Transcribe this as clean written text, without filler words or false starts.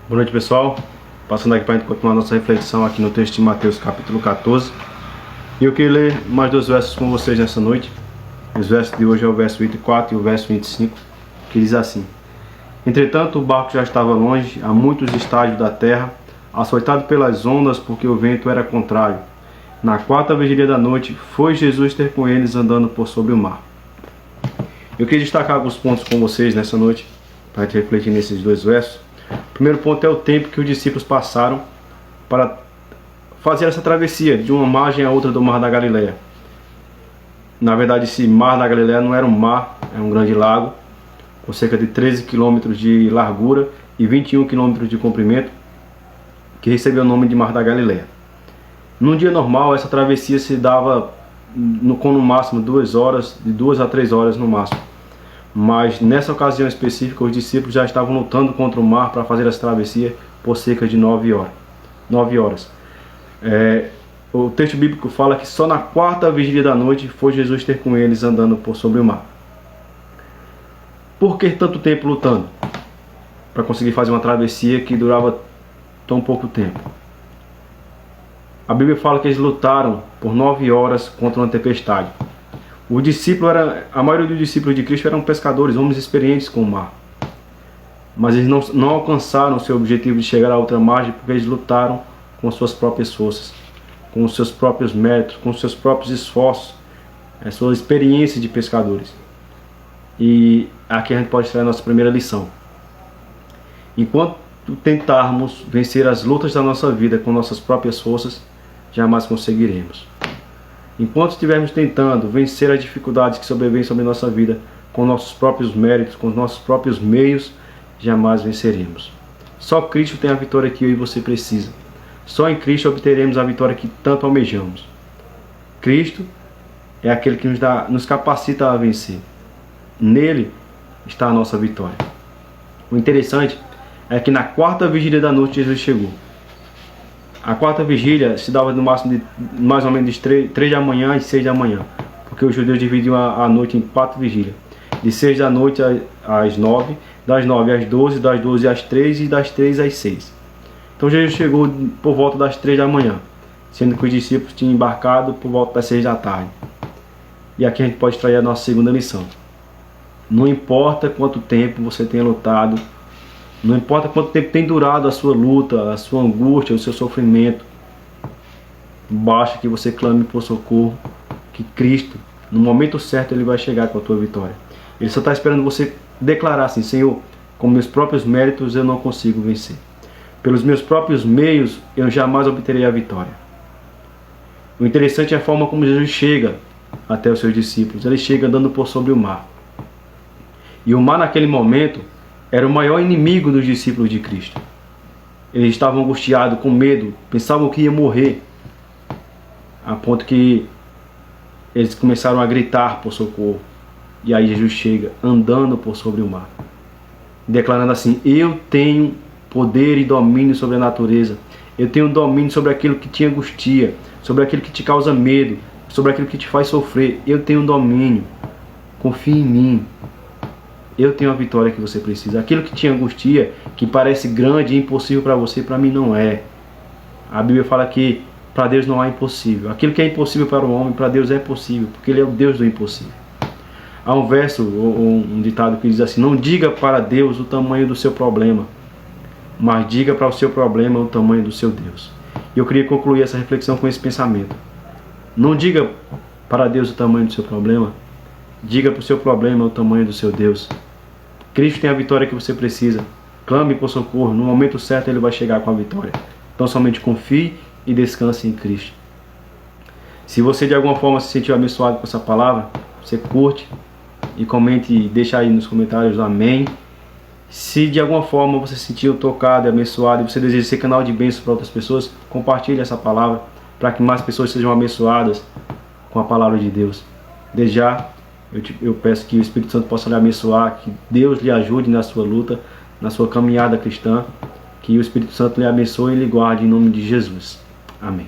Boa noite, pessoal. Passando aqui para a gente continuar nossa reflexão aqui no texto de Mateus capítulo 14. E eu queria ler mais dois versos com vocês nessa noite. Os versos de hoje é o verso 24 e o verso 25, que diz assim: Entretanto, o barco já estava longe, a muitos estádios da terra, açoitado pelas ondas, porque o vento era contrário. Na quarta vigília da noite, foi Jesus ter com eles andando por sobre o mar. Eu queria destacar alguns pontos com vocês nessa noite, para a gente refletir nesses dois versos. O primeiro ponto é o tempo que os discípulos passaram para fazer essa travessia de uma margem a outra do Mar da Galileia. Na verdade, esse Mar da Galileia não era um mar, é um grande lago, com cerca de 13 quilômetros de largura e 21 quilômetros de comprimento, que recebeu o nome de Mar da Galileia. Num dia normal, essa travessia se dava com no máximo 2 horas, de 2 a 3 horas no máximo. Mas nessa ocasião específica, os discípulos já estavam lutando contra o mar para fazer essa travessia por cerca de 9 horas. O texto bíblico fala que só na quarta vigília da noite foi Jesus ter com eles andando por sobre o mar. Por que tanto tempo lutando para conseguir fazer uma travessia que durava tão pouco tempo? A Bíblia fala que eles lutaram por 9 horas contra uma tempestade. A maioria dos discípulos de Cristo eram pescadores, homens experientes com o mar. Mas eles não alcançaram o seu objetivo de chegar à outra margem porque eles lutaram com suas próprias forças, com os seus próprios méritos, com os seus próprios esforços, a sua experiência de pescadores. E aqui a gente pode extrair a nossa primeira lição. Enquanto tentarmos vencer as lutas da nossa vida com nossas próprias forças, jamais conseguiremos. Enquanto estivermos tentando vencer as dificuldades que sobrevêm sobre a nossa vida com nossos próprios méritos, com os nossos próprios meios, jamais venceremos. Só Cristo tem a vitória que eu e você precisa. Só em Cristo obteremos a vitória que tanto almejamos. Cristo é aquele que nos capacita a vencer. Nele está a nossa vitória. O interessante é que na quarta vigília da noite Jesus chegou. A quarta vigília se dava no máximo de mais ou menos de 3 da manhã e 6 da manhã, porque os judeus dividiam a noite em 4 vigílias, de 6 da noite às 9, das 9 às 12, das 12 às 3 e das 3 às 6. Então Jesus chegou por volta das 3 da manhã, sendo que os discípulos tinham embarcado por volta das 6 da tarde. E aqui a gente pode extrair a nossa segunda lição. Não importa quanto tempo você tenha lutado, não importa quanto tempo tem durado a sua luta, a sua angústia, o seu sofrimento, basta que você clame por socorro, que Cristo, no momento certo, Ele vai chegar com a tua vitória. Ele só está esperando você declarar assim: Senhor, com meus próprios méritos eu não consigo vencer. Pelos meus próprios meios eu jamais obterei a vitória. O interessante é a forma como Jesus chega até os seus discípulos. Ele chega andando por sobre o mar. E o mar naquele momento era o maior inimigo dos discípulos de Cristo. Eles estavam angustiados, com medo, pensavam que ia morrer, a ponto que eles começaram a gritar por socorro. E aí Jesus chega andando por sobre o mar, declarando assim: eu tenho poder e domínio sobre a natureza, eu tenho domínio sobre aquilo que te angustia, sobre aquilo que te causa medo, sobre aquilo que te faz sofrer. Eu tenho domínio, confie em mim. Eu tenho a vitória que você precisa. Aquilo que te angustia, que parece grande e impossível para você, para mim não é. A Bíblia fala que para Deus não há impossível. Aquilo que é impossível para o homem, para Deus é possível, porque Ele é o Deus do impossível. Há um verso, um ditado que diz assim: não diga para Deus o tamanho do seu problema, mas diga para o seu problema o tamanho do seu Deus. E eu queria concluir essa reflexão com esse pensamento. Não diga para Deus o tamanho do seu problema, diga para o seu problema o tamanho do seu Deus. Cristo tem a vitória que você precisa. Clame por socorro. No momento certo Ele vai chegar com a vitória. Então somente confie e descanse em Cristo. Se você de alguma forma se sentiu abençoado com essa palavra, você curte e comente e deixa aí nos comentários amém. Se de alguma forma você se sentiu tocado e abençoado e você deseja ser canal de bênção para outras pessoas, compartilhe essa palavra para que mais pessoas sejam abençoadas com a palavra de Deus. Desde já, eu peço que o Espírito Santo possa lhe abençoar, que Deus lhe ajude na sua luta, na sua caminhada cristã, que o Espírito Santo lhe abençoe e lhe guarde em nome de Jesus. Amém.